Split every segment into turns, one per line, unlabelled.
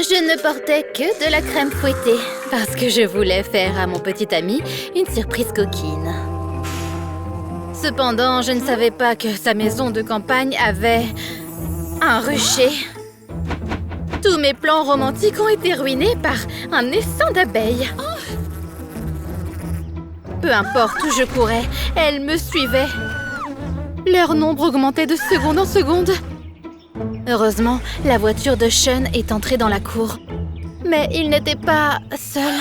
Je ne portais que de la crème fouettée parce que je voulais faire à mon petit ami une surprise coquine. Cependant, je ne savais pas que sa maison de campagne avait un rucher. Tous mes plans romantiques ont été ruinés par un essaim d'abeilles. Peu importe où je courais, elles me suivaient. Leur nombre augmentait de seconde en seconde. Heureusement, la voiture de Sean est entrée dans la cour. Mais il n'était pas seul.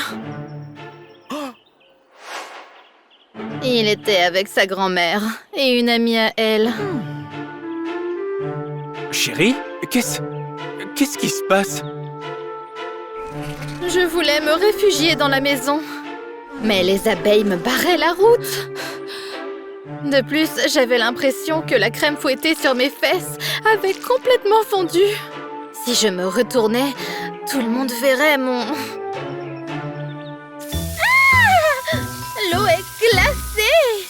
Il était avec sa grand-mère et une amie à elle.
Chérie, qu'est-ce qui se passe?
Je voulais me réfugier dans la maison. Mais les abeilles me barraient la route. De plus, j'avais l'impression que la crème fouettée sur mes fesses avait complètement fondu. Si je me retournais, tout le monde verrait mon... Ah! L'eau est glacée!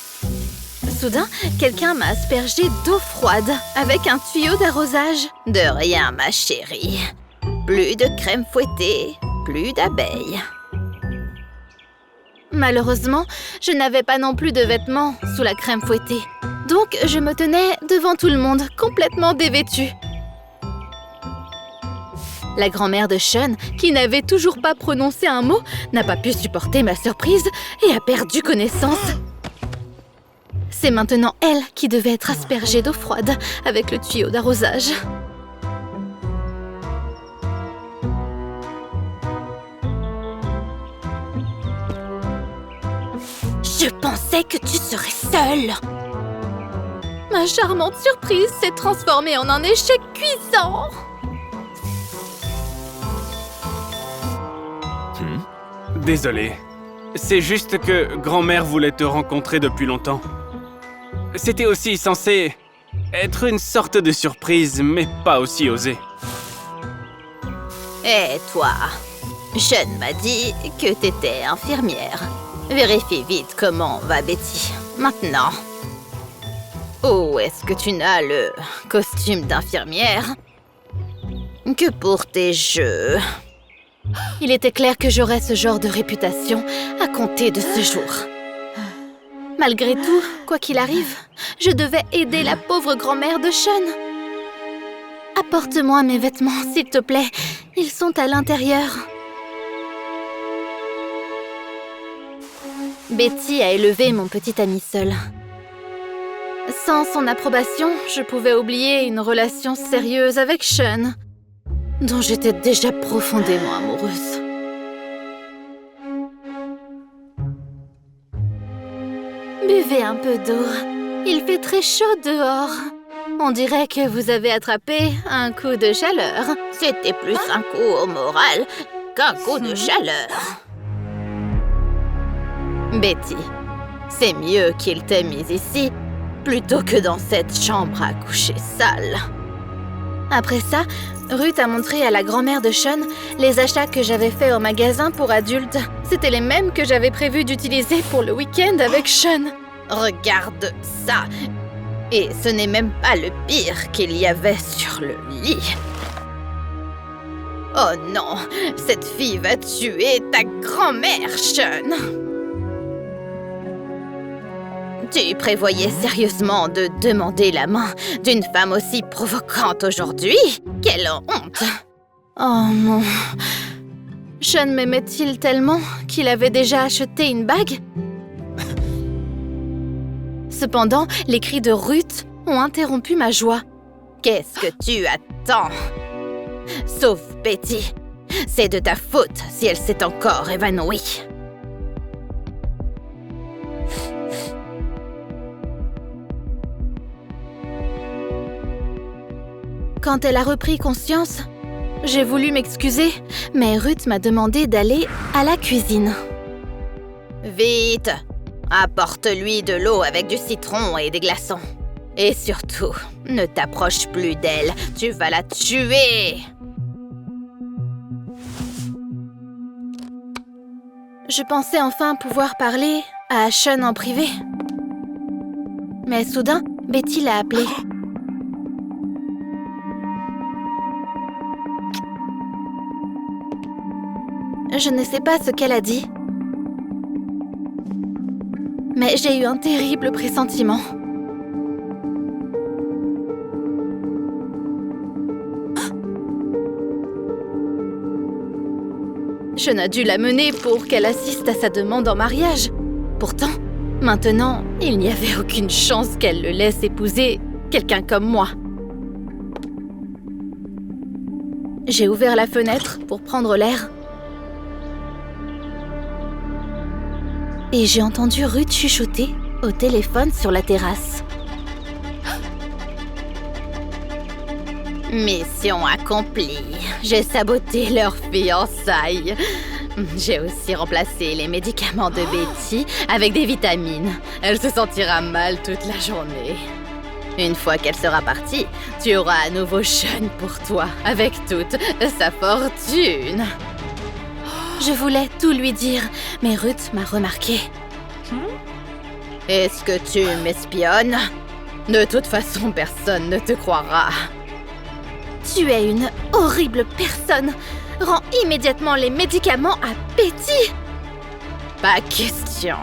Soudain, quelqu'un m'a aspergé d'eau froide avec un tuyau d'arrosage. De rien, ma chérie. Plus de crème fouettée, plus d'abeilles. Malheureusement, je n'avais pas non plus de vêtements sous la crème fouettée. Donc, je me tenais devant tout le monde, complètement dévêtue. La grand-mère de Sean, qui n'avait toujours pas prononcé un mot, n'a pas pu supporter ma surprise et a perdu connaissance. C'est maintenant elle qui devait être aspergée d'eau froide avec le tuyau d'arrosage. Je pensais que tu serais seule. Ma charmante surprise s'est transformée en un échec cuisant.
Désolé. C'est juste que grand-mère voulait te rencontrer depuis longtemps. C'était aussi censé être une sorte de surprise, mais pas aussi osé.
Et toi, Sean m'a dit que t'étais infirmière. Vérifie vite comment va Betty, maintenant. Où est-ce que tu n'as le costume d'infirmière? Que pour tes jeux. Il était clair que j'aurais ce genre de réputation à compter de ce jour. Malgré tout, quoi qu'il arrive, je devais aider la pauvre grand-mère de Sean. Apporte-moi mes vêtements, s'il te plaît. Ils sont à l'intérieur. Betty a élevé mon petit ami seul. Sans son approbation, je pouvais oublier une relation sérieuse avec Sean, dont j'étais déjà profondément amoureuse. Buvez un peu d'eau. Il fait très chaud dehors. On dirait que vous avez attrapé un coup de chaleur.
C'était plus un coup au moral qu'un coup de chaleur.
Betty, c'est mieux qu'il t'ait mise ici plutôt que dans cette chambre à coucher sale. Après ça, Ruth a montré à la grand-mère de Sean les achats que j'avais faits au magasin pour adultes. C'était les mêmes que j'avais prévu d'utiliser pour le week-end avec Sean.
Regarde ça.
Et ce n'est même pas le pire qu'il y avait sur le lit.
Oh non, cette fille va tuer ta grand-mère, Sean.
Tu prévoyais sérieusement de demander la main d'une femme aussi provocante aujourd'hui? Quelle honte! Oh non... Sean m'aimait-il tellement qu'il avait déjà acheté une bague? Cependant, les cris de Ruth ont interrompu ma joie.
Qu'est-ce que tu attends? Sauf Betty. C'est de ta faute si elle s'est encore évanouie.
Quand elle a repris conscience, j'ai voulu m'excuser, mais Ruth m'a demandé d'aller à la cuisine.
Vite! Apporte-lui de l'eau avec du citron et des glaçons. Et surtout, ne t'approche plus d'elle, tu vas la tuer!
Je pensais enfin pouvoir parler à Sean en privé. Mais soudain, Betty l'a appelé. Je ne sais pas ce qu'elle a dit. Mais j'ai eu un terrible pressentiment. Sean a dû la mener pour qu'elle assiste à sa demande en mariage. Pourtant, maintenant, il n'y avait aucune chance qu'elle le laisse épouser quelqu'un comme moi. J'ai ouvert la fenêtre pour prendre l'air. Et j'ai entendu Ruth chuchoter au téléphone sur la terrasse.
Mission accomplie. J'ai saboté leur fiançailles. J'ai aussi remplacé les médicaments de Betty avec des vitamines. Elle se sentira mal toute la journée. Une fois qu'elle sera partie, tu auras à nouveau Sean pour toi, avec toute sa fortune.
Je voulais tout lui dire, mais Ruth m'a remarqué.
Est-ce que tu m'espionnes? De toute façon, personne ne te croira.
Tu es une horrible personne. Rends immédiatement les médicaments à Betty.
Pas question.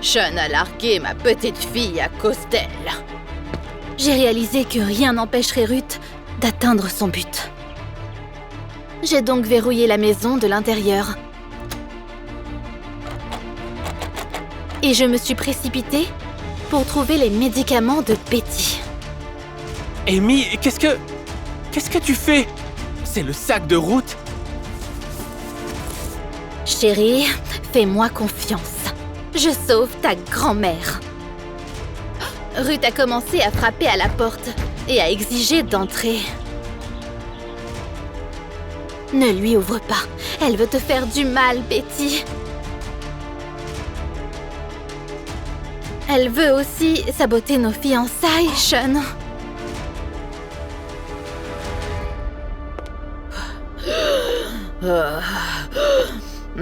Sean a largué ma petite fille à cause d'elle.
J'ai réalisé que rien n'empêcherait Ruth d'atteindre son but. J'ai donc verrouillé la maison de l'intérieur. Et je me suis précipitée pour trouver les médicaments de Betty.
Amy, qu'est-ce que tu fais? C'est le sac de Ruth?
Chérie, fais-moi confiance. Je sauve ta grand-mère. Ruth a commencé à frapper à la porte et à exiger d'entrer. Ne lui ouvre pas. Elle veut te faire du mal, Betty. Elle veut aussi saboter nos fiançailles, Sean.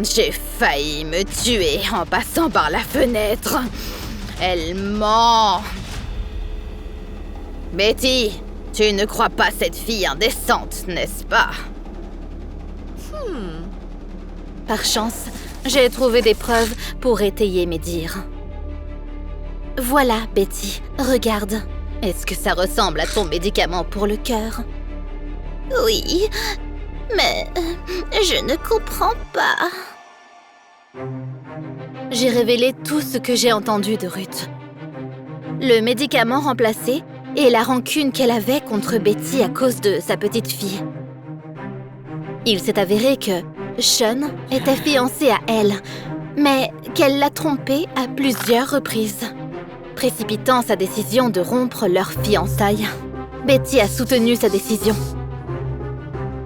J'ai failli me tuer en passant par la fenêtre. Elle ment. Betty, tu ne crois pas cette fille indécente, n'est-ce pas?
Par chance, j'ai trouvé des preuves pour étayer mes dires. Voilà, Betty, regarde. Est-ce que ça ressemble à ton médicament pour le cœur?
Oui, mais je ne comprends pas.
J'ai révélé tout ce que j'ai entendu de Ruth. Le médicament remplacé et la rancune qu'elle avait contre Betty à cause de sa petite fille. Il s'est avéré que Sean était fiancé à elle, mais qu'elle l'a trompé à plusieurs reprises.
précipitant sa décision de rompre leur fiançailles, Betty a soutenu sa décision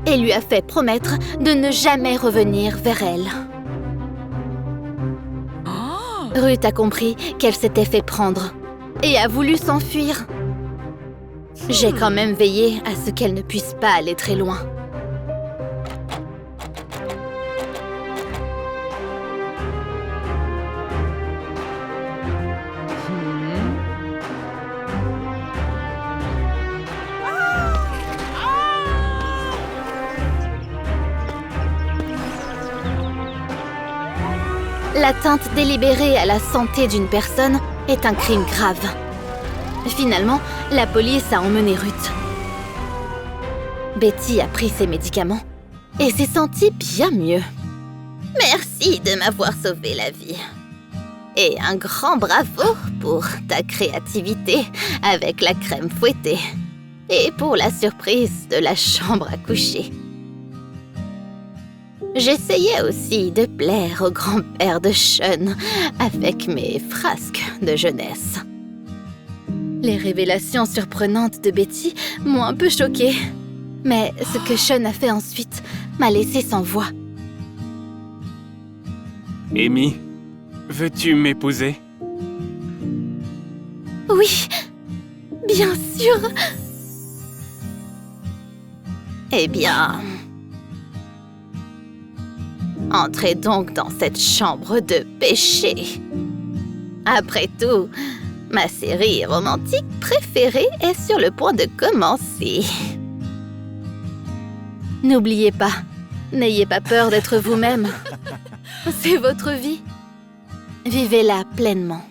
et lui a fait promettre de ne jamais revenir vers elle. Ruth a compris qu'elle s'était fait prendre et a voulu s'enfuir. J'ai quand même veillé à ce qu'elle ne puisse pas aller très loin. L'atteinte délibérée à la santé d'une personne est un crime grave. Finalement, la police a emmené Ruth. Betty a pris ses médicaments et s'est sentie bien mieux.
Merci de m'avoir sauvé la vie. Et un grand bravo pour ta créativité avec la crème fouettée. Et pour la surprise de la chambre à coucher. J'essayais aussi de plaire au grand-père de Sean avec mes frasques de jeunesse.
Les révélations surprenantes de Betty m'ont un peu choquée. Mais ce que Sean a fait ensuite m'a laissée sans voix.
Amy, veux-tu m'épouser?
Oui, bien sûr.
Eh bien... entrez donc dans cette chambre de péché. Après tout, ma série romantique préférée est sur le point de commencer.
N'oubliez pas, n'ayez pas peur d'être vous-même. C'est votre vie. Vivez-la pleinement.